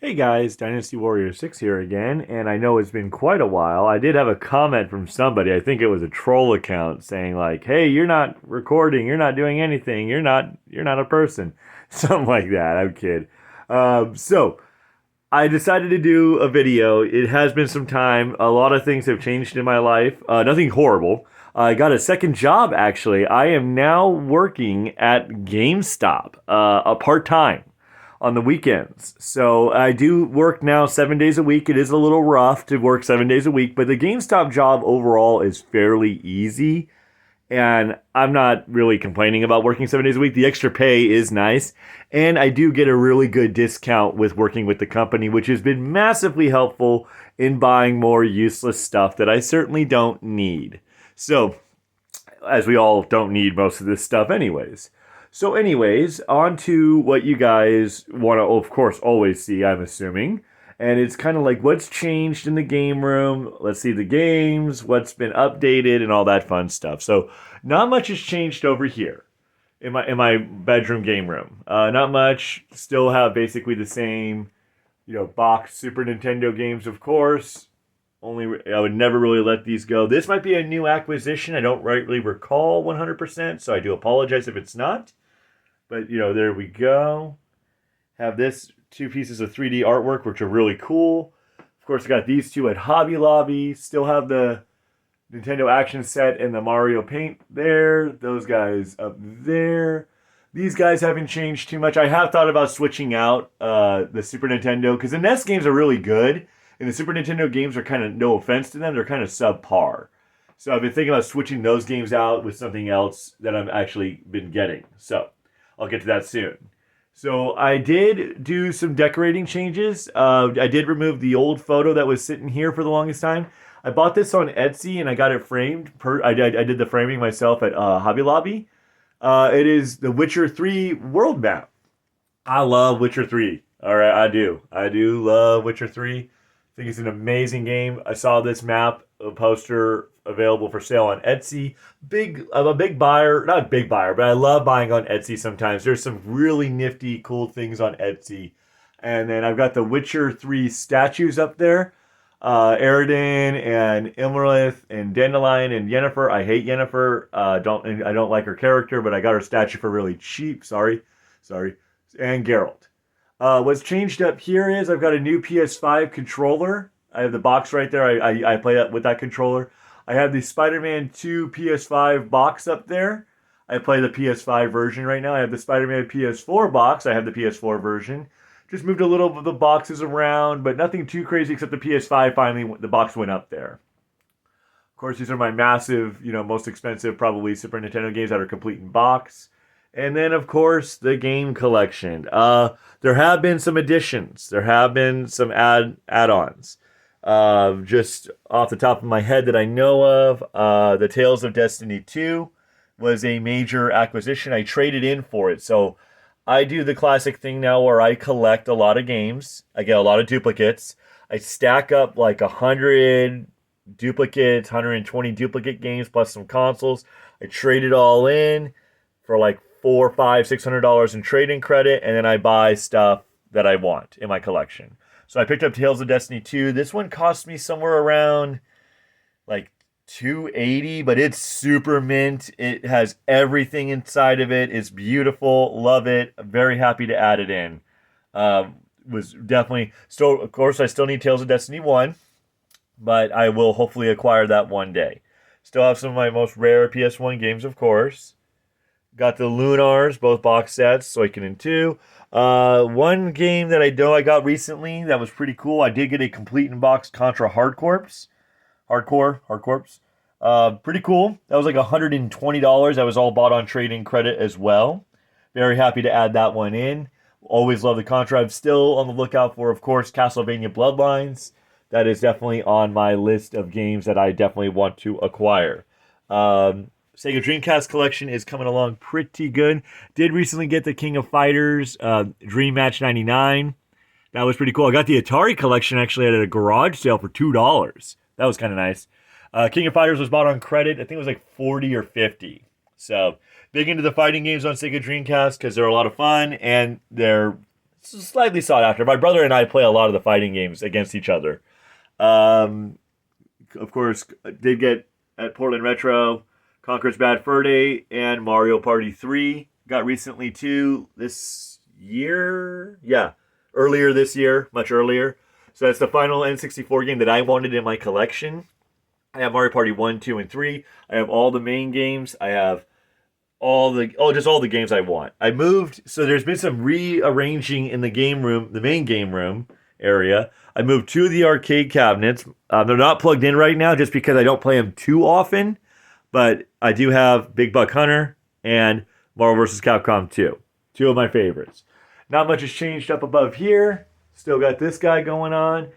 Hey guys, Dynasty Warrior 6 here again, and I know it's been quite a while. I did have a comment from somebody, I think it was a troll account, saying like, "Hey, you're not recording, you're not doing anything, you're not a person." Something like that. I'm kid. So I decided to do a video. It has been some time. A lot of things have changed in my life. Nothing horrible. I got a second job actually. I am now working at GameStop, a part time on the weekends. So I do work now 7 days a week. It is a little rough to work 7 days a week, but the GameStop job overall is fairly easy. And I'm not really complaining about working 7 days a week. The extra pay is nice. And I do get a really good discount with working with the company, which has been massively helpful in buying more useless stuff that I certainly don't need. So, as we all don't need most of this stuff, anyways. So, anyways, on to what you guys want to, of course, always see, I'm assuming. And it's kind of like what's changed in the game room. Let's see the games, what's been updated, and all that fun stuff. So, not much has changed over here in my bedroom game room. Not much. Still have basically the same, box Super Nintendo games, of course. Only I would never really let these go. This might be a new acquisition. I don't rightly recall 100%, so I do apologize if it's not. But there we go. Have this two pieces of 3D artwork, which are really cool. Of course, I got these two at Hobby Lobby. Still have the Nintendo Action Set and the Mario Paint there. Those guys up there. These guys haven't changed too much. I have thought about switching out the Super Nintendo because the NES games are really good, and the Super Nintendo games are kind of, no offense to them, they're kind of subpar. So I've been thinking about switching those games out with something else that I've actually been getting. So I'll get to that soon. So I did do some decorating changes. I did remove the old photo that was sitting here for the longest time. I bought this on Etsy and I got it framed. I did the framing myself at Hobby Lobby. It is the Witcher 3 world map. I love Witcher 3. All right, I do. I do love Witcher 3. I think it's an amazing game. I saw this map a poster available for sale on Etsy. I'm a big buyer, not a big buyer, but I love buying on Etsy sometimes. There's some really nifty, cool things on Etsy. And then I've got the Witcher 3 statues up there. Aridin and Imrith and Dandelion and Yennefer. I hate Yennefer. I don't like her character, but I got her statue for really cheap. Sorry. And Geralt. What's changed up here is I've got a new PS5 controller. I have the box right there. I play that with that controller. I have the Spider-Man 2 PS5 box up there. I play the PS5 version right now. I have the Spider-Man PS4 box. I have the PS4 version. Just moved a little of the boxes around, but nothing too crazy except the PS5 finally, the box went up there. Of course, these are my massive, most expensive, probably Super Nintendo games that are complete in box. And then, of course, the game collection. There have been some additions. There have been some add-ons. Just off the top of my head that I know of, the Tales of Destiny 2 was a major acquisition. I traded in for it. So I do the classic thing now where I collect a lot of games. I get a lot of duplicates. I stack up like 100 duplicates, 120 duplicate games plus some consoles. I trade it all in for like $400, $500, $600 in trading credit, and then I buy stuff that I want in my collection. So I picked up Tales of Destiny 2. This one cost me somewhere around like 280, but it's super mint. It has everything inside of it. It's beautiful. Love it. I'm very happy to add it in. Was definitely still, of course, I still need Tales of Destiny 1, but I will hopefully acquire that one day. Still have some of my most rare PS1 games, of course. Got the Lunars, both box sets, Suikoden 2. One game that I know I got recently that was pretty cool. I did get a complete in box Contra Hard Corps. Hard Corps. Pretty cool. That was like $120. That was all bought on trading credit as well. Very happy to add that one in. Always love the Contra. I'm still on the lookout for, of course, Castlevania Bloodlines. That is definitely on my list of games that I definitely want to acquire. Sega Dreamcast collection is coming along pretty good. Did recently get the King of Fighters Dream Match 99. That was pretty cool. I got the Atari collection actually at a garage sale for $2. That was kind of nice. King of Fighters was bought on credit. I think it was like 40 or 50. So big into the fighting games on Sega Dreamcast because they're a lot of fun and they're slightly sought after. My brother and I play a lot of the fighting games against each other. Um, of course, did get at Portland Retro, Conker's Bad Fur Day, and Mario Party 3. Got recently too this year. Yeah, earlier this year, much earlier. So that's the final N64 game that I wanted in my collection. I have Mario Party 1, 2, and 3. I have all the main games. I have just all the games I want. I moved, so there's been some rearranging in the game room, the main game room area. I moved two of the arcade cabinets. They're not plugged in right now just because I don't play them too often, but I do have Big Buck Hunter and Marvel vs. Capcom 2. Two of my favorites. Not much has changed up above here. Still got this guy going on.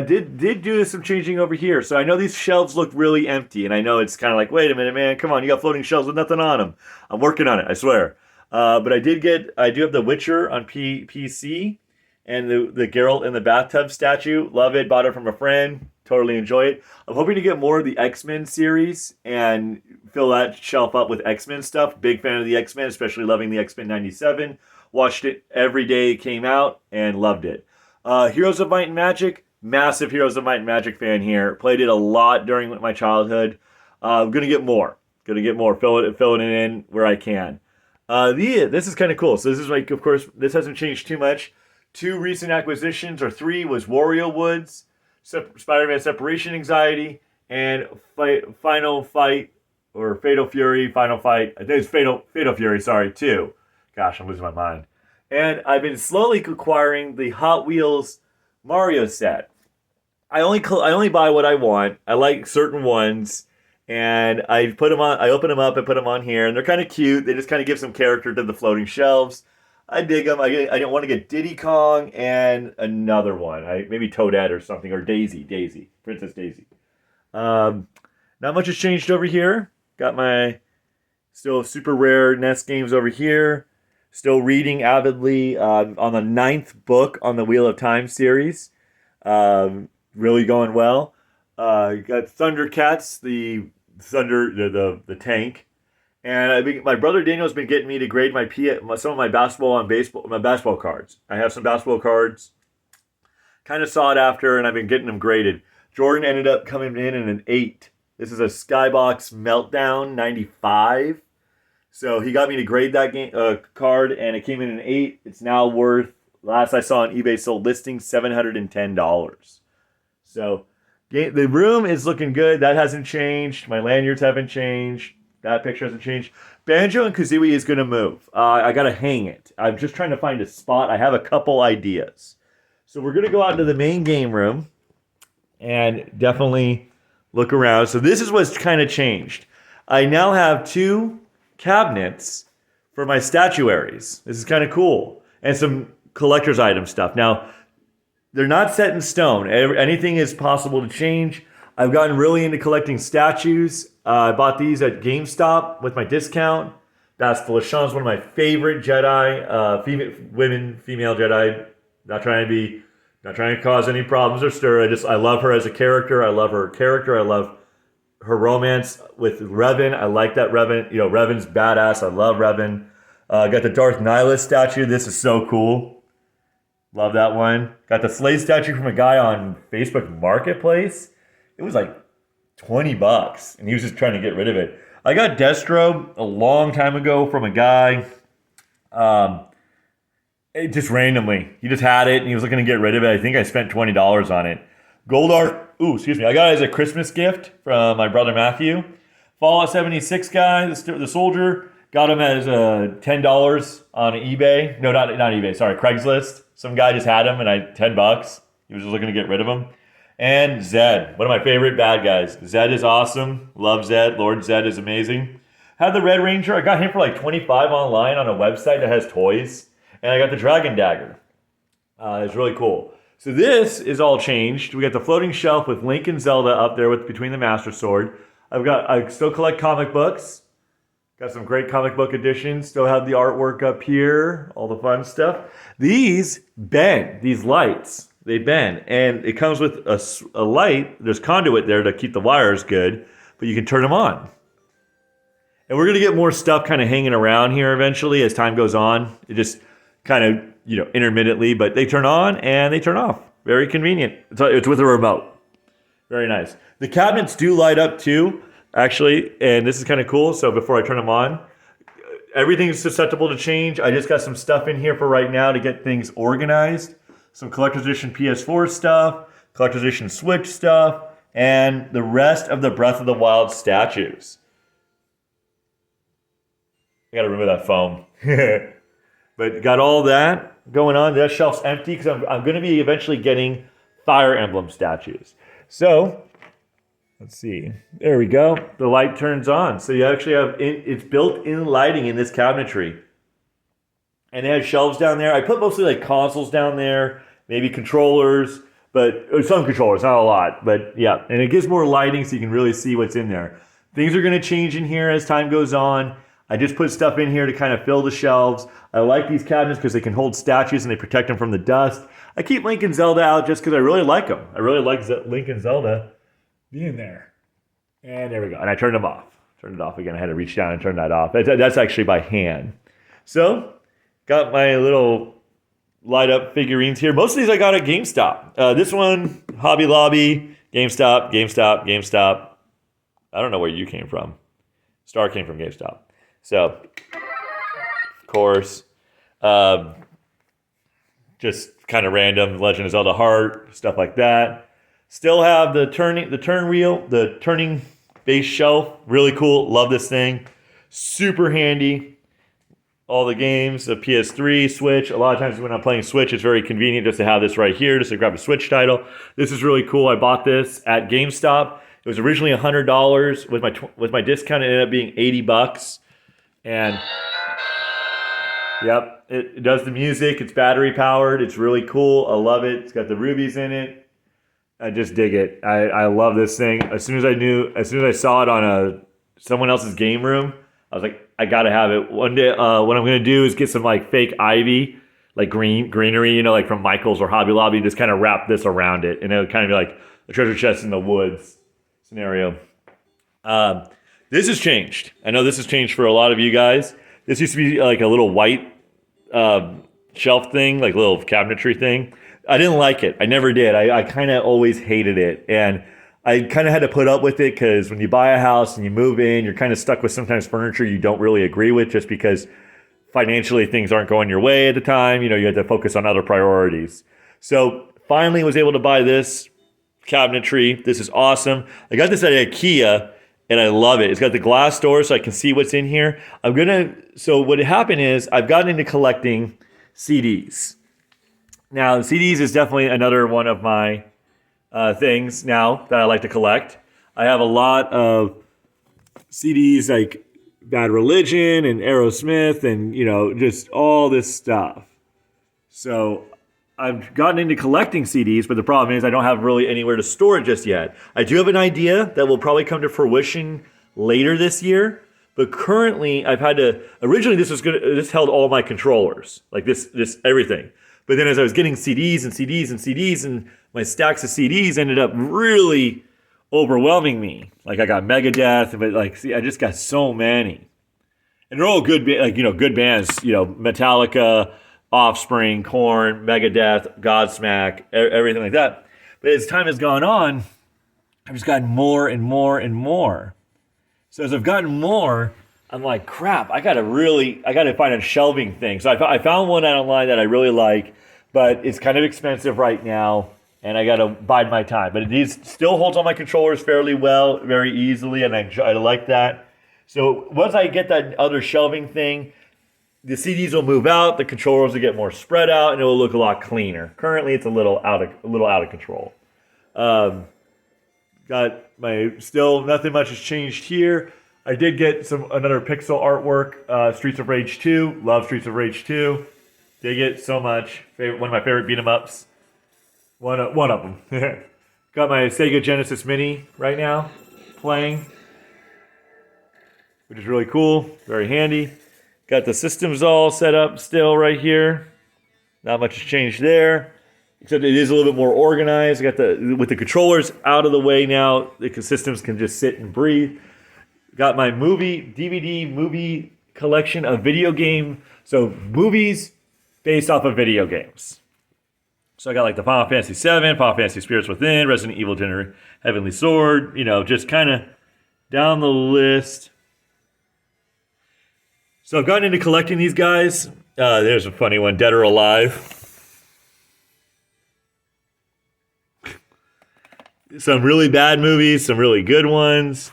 Did do some changing over here. So I know these shelves look really empty, and I know it's kind of like, wait a minute, man, come on, you got floating shelves with nothing on them. I'm working on it, I swear. But I do have The Witcher on PC, and the Geralt in the bathtub statue. Love it. Bought it from a friend. Totally enjoy it. I'm hoping to get more of the X-Men series and fill that shelf up with X-Men stuff. Big fan of the X-Men, especially loving the X-Men 97. Watched it every day it came out and loved it. Heroes of Might and Magic. Massive Heroes of Might and Magic fan here. Played it a lot during my childhood. I'm going to get more. Filling it in where I can. This is kind of cool. So this is like, of course, this hasn't changed too much. Two recent acquisitions, or three, was Wario Woods, Spider-Man Separation Anxiety, and Fatal Fury, Final Fight. I think it's Fatal Fury, 2. Gosh, I'm losing my mind. And I've been slowly acquiring the Hot Wheels Mario set. I only buy what I want. I like certain ones, and I put them on. I open them up and put them on here, and they're kind of cute. They just kind of give some character to the floating shelves. I dig them. I didn't want to get Diddy Kong and another one. Maybe Toadette or something, or Daisy, Princess Daisy. Not much has changed over here. Got my still super rare NES games over here. Still reading avidly on the 9th book on the Wheel of Time series. Really going well. Got Thundercats, the tank. And my brother Daniel's been getting me to grade some of my basketball cards. I have some basketball cards, kind of sought after, and I've been getting them graded. Jordan ended up coming in an 8. This is a Skybox Meltdown 95. So he got me to grade that game card, and it came in an 8. It's now worth, last I saw on eBay sold listing, $710. So the room is looking good. That hasn't changed. My lanyards haven't changed. That picture hasn't changed. Banjo and Kazooie is going to move. I got to hang it. I'm just trying to find a spot. I have a couple ideas. So we're going to go out into the main game room and definitely look around. So this is what's kind of changed. I now have 2 cabinets for my statuaries. This is kind of cool. And some collector's item stuff. Now, they're not set in stone. Anything is possible to change. I've gotten really into collecting statues. I bought these at GameStop with my discount. Bastila Shan's one of my favorite Jedi, female Jedi. Not trying to cause any problems or stir. I love her as a character. I love her character. I love her romance with Revan. I like that Revan. Revan's badass. I love Revan. Got the Darth Nihilus statue. This is so cool. Love that one. Got the Slade statue from a guy on Facebook Marketplace. It was like $20, and he was just trying to get rid of it. I got Destro a long time ago from a guy. Just randomly. He just had it, and he was looking to get rid of it. I think I spent $20 on it. Goldar. I got it as a Christmas gift from my brother Matthew. Fallout 76 guy, the soldier. Got him as $10 on eBay. No, not eBay. Sorry, Craigslist. Some guy just had him, and $10. He was just looking to get rid of him. And Zed, one of my favorite bad guys. Zed is awesome. Love Zed. Lord Zed is amazing. Had the Red Ranger. I got him for like $25 online on a website that has toys. And I got the Dragon Dagger. It's really cool. So this is all changed. We got the floating shelf with Link and Zelda up there between the Master Sword. I still collect comic books. Got some great comic book editions. Still have the artwork up here. All the fun stuff. These bend. These lights. They bend. And it comes with a light. There's conduit there to keep the wires good. But you can turn them on. And we're going to get more stuff kind of hanging around here eventually as time goes on. It just kind of intermittently, but they turn on and they turn off. Very convenient. It's with a remote. Very nice. The cabinets do light up too, actually, and this is kind of cool. So before I turn them on, everything's susceptible to change. I just got some stuff in here for right now to get things organized. Some Collector's Edition PS4 stuff, Collector's Edition Switch stuff, and the rest of the Breath of the Wild statues. I gotta remove that foam. But got all that going on. That shelf's empty because I'm going to be eventually getting Fire Emblem statues. So, let's see. There we go. The light turns on. So you actually have, it's built-in lighting in this cabinetry. And it has shelves down there. I put mostly like consoles down there, maybe controllers, but some controllers, not a lot. But yeah, and it gives more lighting so you can really see what's in there. Things are going to change in here as time goes on. I just put stuff in here to kind of fill the shelves. I like these cabinets because they can hold statues and they protect them from the dust. I keep Link and Zelda out just because I really like them. I really like Link and Zelda being there. And there we go. And I turned them off. Turned it off again. I had to reach down and turn that off. That's actually by hand. So, got my little light up figurines here. Most of these I got at GameStop. This one, Hobby Lobby, GameStop. I don't know where you came from. Star came from GameStop. So, of course, just kind of random Legend of Zelda Heart, stuff like that. Still have the turning base shelf. Really cool. Love this thing. Super handy. All the games, the PS3, Switch. A lot of times when I'm playing Switch, it's very convenient just to have this right here, just to grab a Switch title. This is really cool. I bought this at GameStop. It was originally $100. With my discount, it ended up being $80. And yep, it does the music. It's battery powered. It's really cool. I love it. It's got the rubies in it. I just dig it. I love this thing. As soon as I saw it on someone else's game room, I was like, I gotta have it. One day, what I'm gonna do is get some like fake ivy, like greenery, like from Michael's or Hobby Lobby, just kind of wrap this around it, and it'll kind of be like a treasure chest in the woods scenario. This has changed. I know this has changed for a lot of you guys. This used to be like a little white shelf thing, like a little cabinetry thing. I didn't like it. I never did. I kind of always hated it. And I kind of had to put up with it because when you buy a house and you move in, you're kind of stuck with sometimes furniture you don't really agree with just because financially things aren't going your way at the time. You have to focus on other priorities. So finally was able to buy this cabinetry. This is awesome. I got this at IKEA. And I love it. It's got the glass door so I can see what's in here. So what happened is I've gotten into collecting CDs. Now, CDs is definitely another one of my things now that I like to collect. I have a lot of CDs like Bad Religion and Aerosmith and, just all this stuff. So I've gotten into collecting CDs, but the problem is I don't have really anywhere to store it just yet. I do have an idea that will probably come to fruition later this year, but currently originally this held all my controllers, like this everything. But then as I was getting CDs and CDs and CDs and my stacks of CDs ended up really overwhelming me. Like I got Megadeth, but I just got so many. And they're all good, good bands, Metallica, Offspring, Korn, Megadeth, Godsmack, everything like that. But as time has gone on, I've just gotten more and more and more. So as I've gotten more, I'm like, crap, I gotta find a shelving thing. So I found one online that I really like, but it's kind of expensive right now, and I gotta bide my time. But it still holds all my controllers fairly well, very easily, and I like that. So once I get that other shelving thing, the CDs will move out, the controllers will get more spread out, and it will look a lot cleaner. Currently, it's a little out of control. Still nothing much has changed here. I did get another pixel artwork, Streets of Rage 2. Love Streets of Rage 2. Dig it so much. One of my favorite beat 'em ups. One of them. Got my Sega Genesis Mini right now playing, which is really cool, very handy. Got the systems all set up still right here. Not much has changed there, except it is a little bit more organized. Got with the controllers out of the way now, the systems can just sit and breathe. Got my DVD movie collection of video game. So movies based off of video games. So I got like the Final Fantasy VII, Final Fantasy Spirits Within, Resident Evil Heavenly Sword, just kind of down the list. So I've gotten into collecting these guys. There's a funny one, Dead or Alive. Some really bad movies, some really good ones.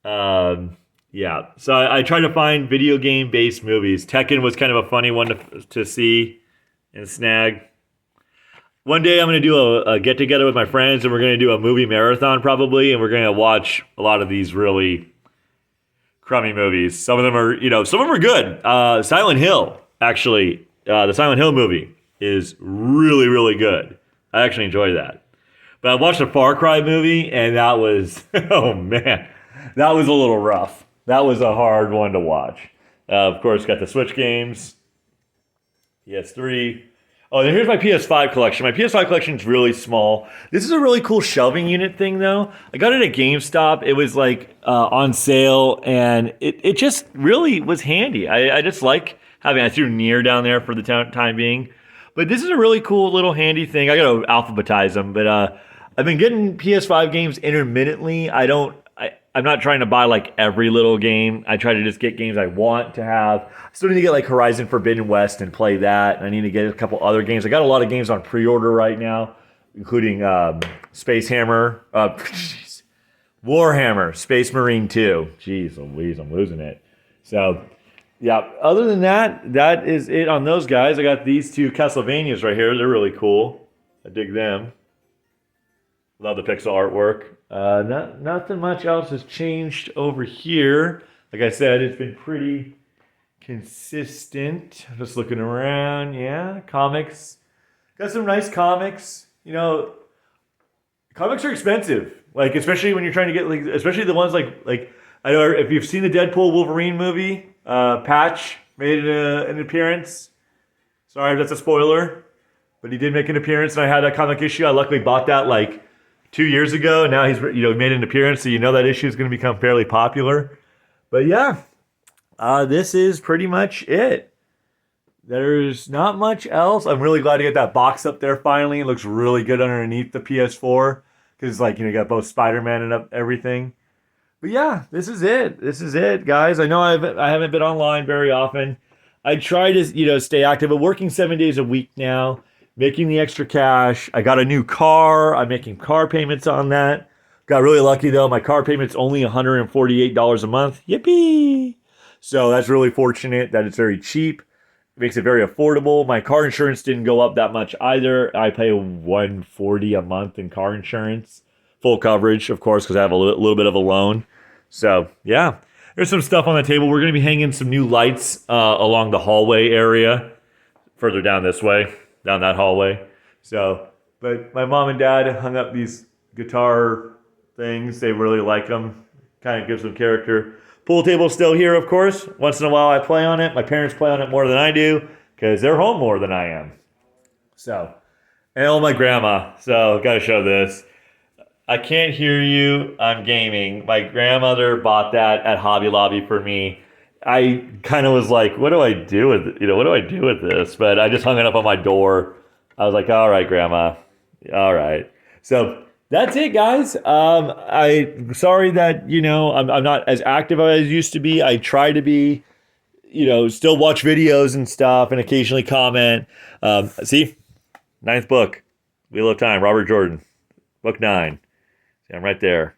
Yeah, so I try to find video game-based movies. Tekken was kind of a funny one to see and snag. One day I'm going to do a get-together with my friends, and we're going to do a movie marathon probably, and we're going to watch a lot of these really crummy movies. Some of them are, some of them are good. Silent Hill, actually, the Silent Hill movie is really, really good. I actually enjoy that. But I watched a Far Cry movie, and that was, oh man, that was a little rough. That was a hard one to watch. Of course, got the Switch games, PS3. Oh, and here's my PS5 collection. My PS5 collection is really small. This is a really cool shelving unit thing, though. I got it at GameStop. It was like on sale, and it just really was handy. I just like having. I threw Nier down there for the time being, but this is a really cool little handy thing. I got to alphabetize them, but I've been getting PS5 games intermittently. I'm not trying to buy like every little game. I try to just get games I want to have. I still need to get like Horizon Forbidden West and play that. And I need to get a couple other games. I got a lot of games on pre-order right now, including Space Hammer, Warhammer, Space Marine 2. Jeez Louise, I'm losing it. So, yeah, other than that, that is it on those guys. I got these two Castlevanias right here. They're really cool. I dig them. Love the pixel artwork. Nothing much else has changed over here. Like I said, it's been pretty consistent. Just looking around, yeah. Comics. Got some nice comics. Comics are expensive. Like, especially when you're trying to get, like, especially the ones like I know if you've seen the Deadpool Wolverine movie, Patch made an appearance. Sorry if that's a spoiler, but he did make an appearance, and I had that comic issue. I luckily bought that like 2 years ago. Now he's made an appearance, so that issue is going to become fairly popular. But yeah, this is pretty much it. There's not much else. I'm really glad to get that box up there finally. It looks really good underneath the PS4 because you got both Spider-Man and everything. But yeah, this is it. This is it, guys. I know I haven't been online very often. I try to stay active. I'm working 7 days a week now, making the extra cash. I got a new car. I'm making car payments on that. Got really lucky, though. My car payment's only $148 a month. Yippee! So that's really fortunate that it's very cheap. It makes it very affordable. My car insurance didn't go up that much either. I pay $140 a month in car insurance. Full coverage, of course, because I have a little bit of a loan. So, yeah. There's some stuff on the table. We're going to be hanging some new lights along the hallway area. Further down this way. Down that hallway. So, but my mom and dad hung up these guitar things. They really like them. Kind of gives them character. Pool table's still here, of course. Once in a while I play on it. My parents play on it more than I do because they're home more than I am. So, and my grandma. So, got to show this. I can't hear you. I'm gaming. My grandmother bought that at Hobby Lobby for me. I kind of was like, what do I do with it? What do I do with this? But I just hung it up on my door. I was like, all right, Grandma. All right. So that's it, guys. I'm sorry that, I'm not as active as I used to be. I try to be, still watch videos and stuff and occasionally comment. See? 9th book. Wheel of Time, Robert Jordan. Book 9. See, I'm right there.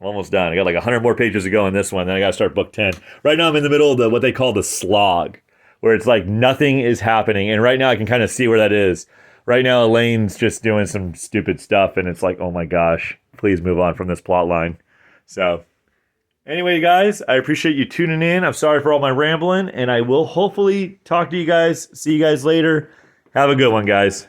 I'm almost done. I got like 100 more pages to go in this one. Then I got to start book 10. Right now I'm in the middle of what they call the slog, where it's like nothing is happening. And right now I can kind of see where that is. Right now Elaine's just doing some stupid stuff, and it's like, oh my gosh, please move on from this plot line. So anyway, guys, I appreciate you tuning in. I'm sorry for all my rambling, and I will hopefully talk to you guys. See you guys later. Have a good one, guys.